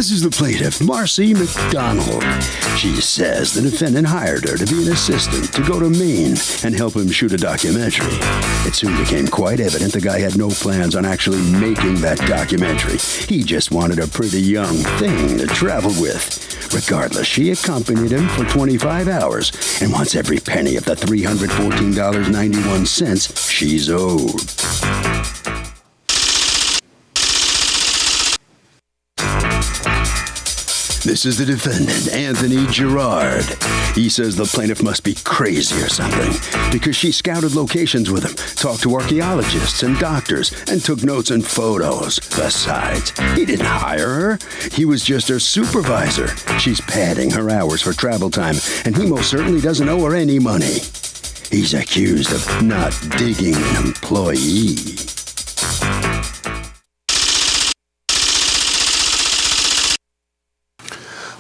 This is the plaintiff, Marcy McDonald. She says the defendant hired her to be an assistant to go to Maine and help him shoot a documentary. It soon became quite evident the guy had no plans on actually making that documentary. He just wanted a pretty young thing to travel with. Regardless, she accompanied him for 25 hours and wants every penny of the $314.91 she's owed. This is the defendant, Anthony Gerard. He says the plaintiff must be crazy or something because she scouted locations with him, talked to archaeologists and doctors, and took notes and photos. Besides, he didn't hire her. He was just her supervisor. She's padding her hours for travel time, and he most certainly doesn't owe her any money. He's accused of not digging an employee.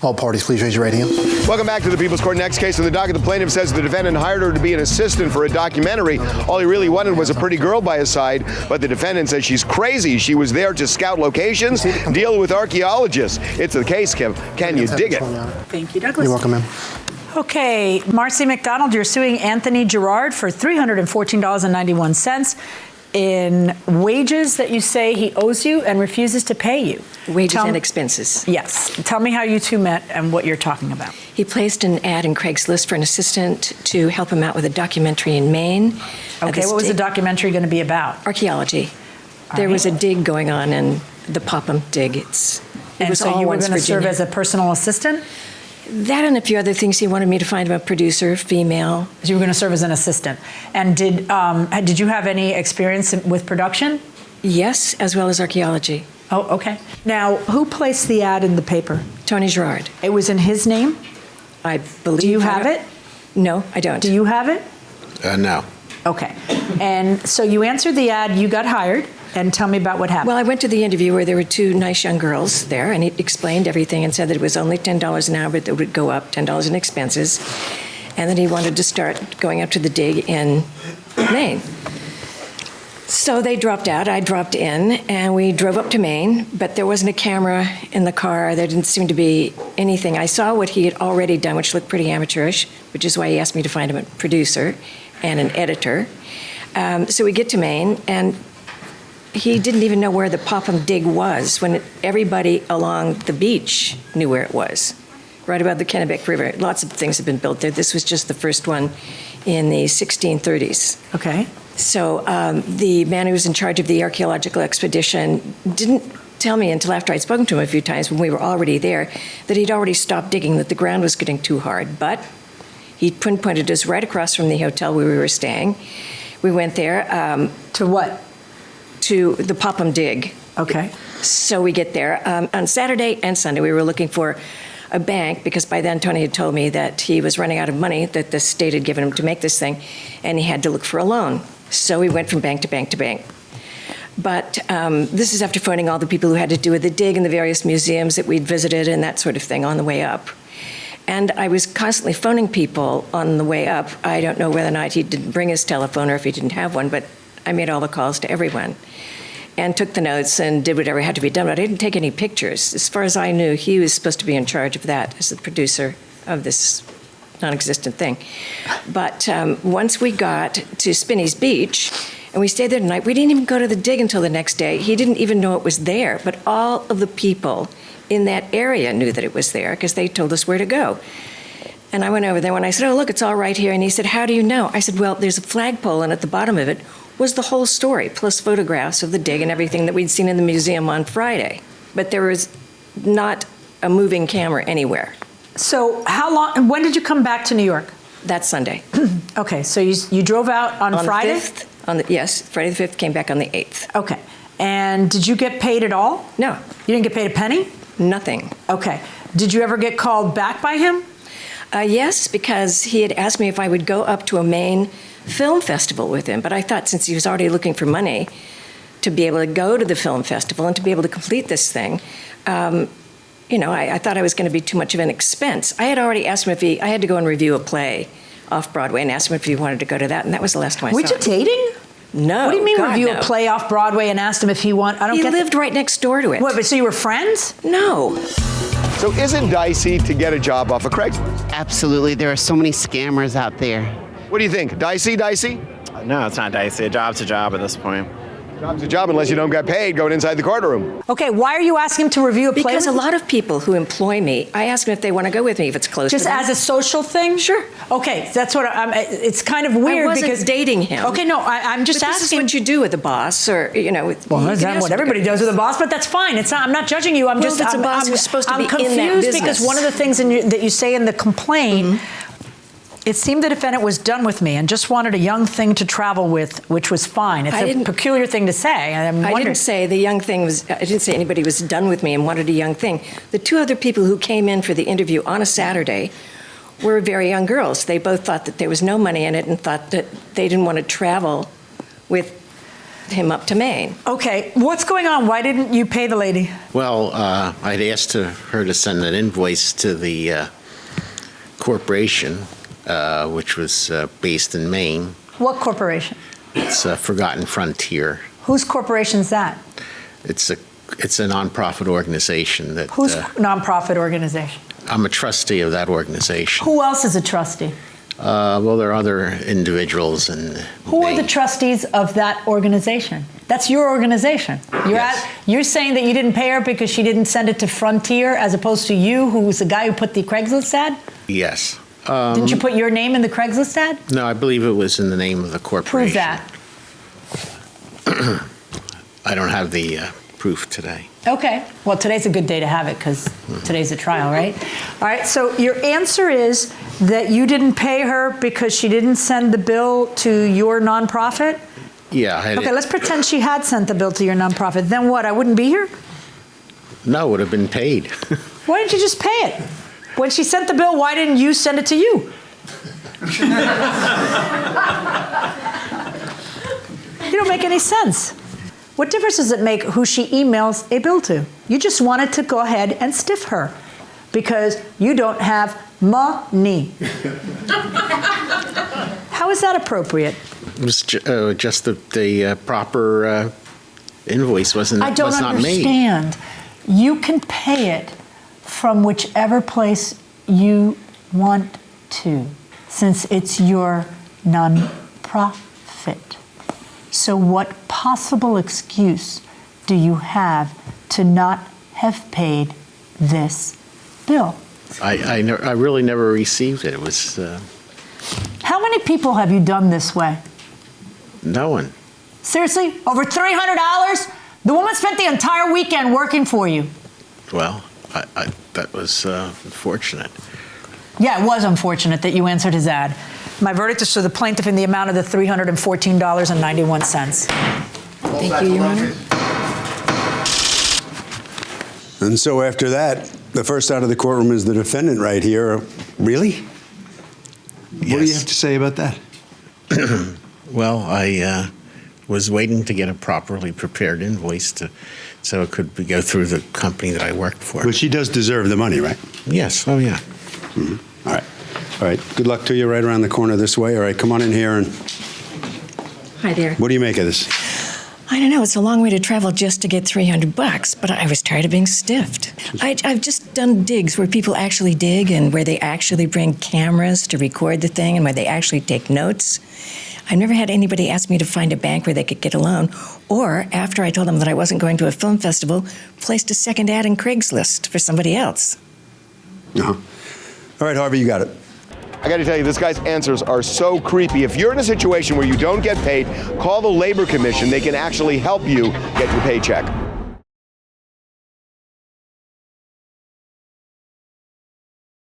All parties, please raise your right hand. Welcome back to the People's Court. Next case in the docket, the plaintiff says the defendant hired her to be an assistant for a documentary. All he really wanted was a pretty girl by his side, but the defendant says she's crazy. She was there to scout locations, deal with archaeologists. It's the case, Kim. Can you dig it? Thank you, Douglas. You're welcome, ma'am. Okay, Marcy McDonald, you're suing Anthony Gerard for $314.91 in wages that you say he owes you and refuses to pay you. Wages and expenses. Yes. Tell me how you two met and what you're talking about. He placed an ad in Craigslist for an assistant to help him out with a documentary in Maine. Okay, what was the documentary going to be about? Archaeology. There was a dig going on in the Popham dig. It was so all you were once going to serve Virginia. as a personal assistant? That and a few other things. He wanted me to find him a producer, female. So you were going to serve as an assistant. And did you have any experience with production? Yes, as well as archaeology. Oh, okay. Now, who placed the ad in the paper? Tony Gerard. It was in his name? I believe. Do you have it? No, I don't. Do you have it? No. Okay. And so you answered the ad, you got hired, and tell me about what happened. Well, I went to the interview where there were two nice young girls there, and he explained everything and said that it was only $10 an hour, but it would go up, $10 in expenses, and that he wanted to start going up to the dig in Maine. So they dropped out, I dropped in, and we drove up to Maine, but there wasn't a camera in the car. There didn't seem to be anything. I saw what he had already done, which looked pretty amateurish, which is why he asked me to find him a producer and an editor. So we get to Maine, and he didn't even know where the Popham dig was when everybody along the beach knew where it was, right above the Kennebec River. Lots of things have been built there. This was just the first one in the 1630s. Okay. So the man who was in charge of the archaeological expedition didn't tell me until after I'd spoken to him a few times when we were already there that he'd already stopped digging, that the ground was getting too hard. But he pinpointed us right across from the hotel where we were staying. We went there. To what? To the Popham dig. Okay. So we get there. On Saturday and Sunday, we were looking for a bank because by then Tony had told me that he was running out of money that the state had given him to make this thing, and he had to look for a loan. So we went from bank to bank to bank. But this is after phoning all the people who had to do with the dig and the various museums that we'd visited and that sort of thing on the way up. And I was constantly phoning people on the way up. I don't know whether or not he didn't bring his telephone or if he didn't have one, but I made all the calls to everyone and took the notes and did whatever had to be done. But I didn't take any pictures. As far as I knew, he was supposed to be in charge of that as the producer of this non-existent thing. But once we got to Spinney's Beach, and we stayed there tonight, we didn't even go to the dig until the next day. He didn't even know it was there, but all of the people in that area knew that it was there because they told us where to go. And I went over there and I said, oh, look, it's all right here. And he said, how do you know? I said, well, there's a flagpole, and at the bottom of it was the whole story, plus photographs of the dig and everything that we'd seen in the museum on Friday. But there was not a moving camera anywhere. So how long, when did you come back to New York? That Sunday. Okay, so you drove out on Friday? The 5th, yes, Friday the 5th, came back on the 8th. Okay, and did you get paid at all? No. You didn't get paid a penny? Nothing. Okay, did you ever get called back by him? Yes, because he had asked me if I would go up to a Maine film festival with him, but I thought since he was already looking for money to be able to go to the film festival and to be able to complete this thing, I thought I was going to be too much of an expense. I had already asked him I had to go and review a play off Broadway and asked him if he wanted to go to that, and that was the last time I saw him. Were you dating? No. What do you mean God, review no. a play off Broadway and asked him if he want? I don't He get lived right next door to it. What, but so you were friends? No. So is it dicey to get a job off of Craigslist? Absolutely. There are so many scammers out there. What do you think? Dicey? No, it's not dicey. A job's a job at this point. Job's a job unless you don't get paid going inside the courtroom. Okay, why are you asking him to review a play? Because a lot of people who employ me, I ask them if they want to go with me if it's close Just to them. as a social thing? Sure. Okay, that's what it's kind of weird I wasn't because dating him. Okay, no, I'm just But asking. this is what you do with a boss, or Well, you that's can not ask what them everybody to go does with a boss, but that's fine. It's not. I'm not judging you. I'm Well, just. if it's a boss I'm who's supposed to be in that confused because business. one of the things that you say in the complaint. It seemed the defendant was done with me and just wanted a young thing to travel with, which was fine. It's a peculiar thing to say. I didn't say the young thing was. I didn't say anybody was done with me and wanted a young thing. The two other people who came in for the interview on a Saturday were very young girls. They both thought that there was no money in it and thought that they didn't want to travel with him up to Maine. Okay, what's going on? Why didn't you pay the lady? Well, I'd asked her to send an invoice to the corporation, which was based in Maine. What corporation? It's Forgotten Frontier. Whose corporation is that? It's a nonprofit organization that. Whose nonprofit organization? I'm a trustee of that organization. Who else is a trustee? Well, there are other individuals and. Who are the trustees of that organization? That's your organization. You're saying that you didn't pay her because she didn't send it to Frontier, as opposed to you, who was the guy who put the Craigslist ad? Yes. Didn't you put your name in the Craigslist ad? No, I believe it was in the name of the corporation. Prove that. I don't have the proof today. Okay. Well, today's a good day to have it because today's a trial, right? All right. So your answer is that you didn't pay her because she didn't send the bill to your nonprofit? Yeah. Okay, let's pretend she had sent the bill to your nonprofit. Then what? I wouldn't be here? No, it would have been paid. Why didn't you just pay it? When she sent the bill, why didn't you send it to you? You don't make any sense. What difference does it make who she emails a bill to? You just wanted to go ahead and stiff her because you don't have money. How is that appropriate? It was just the proper invoice was not made. I don't understand. You can pay it from whichever place you want to, since it's your non-profit. So what possible excuse do you have to not have paid this bill? I really never received it. It was How many people have you done this way? no one. Seriously? Over $300? The woman spent the entire weekend working for you. Well, that was unfortunate. Yeah, it was unfortunate that you answered his ad. My verdict is for the plaintiff in the amount of the $314.91. Thank you, Your Honor. And so after that, the first out of the courtroom is the defendant right here. Really? What do you Yes. have to say about that? Well, I was waiting to get a properly prepared invoice so it could go through the company that I worked for. But she does deserve the money, right? Yes. Oh, yeah. Mm-hmm. All right. All right. Good luck to you right around the corner this way. All right, come on in here. And Hi there. what do you make of this? I don't know. It's a long way to travel just to get $300, but I was tired of being stiffed. I've just done digs where people actually dig and where they actually bring cameras to record the thing and where they actually take notes. I've never had anybody ask me to find a bank where they could get a loan, or after I told them that I wasn't going to a film festival, placed a second ad in Craigslist for somebody else. Uh-huh. All right, Harvey, you got it. I got to tell you, this guy's answers are so creepy. If you're in a situation where you don't get paid, call the Labor Commission. They can actually help you get your paycheck.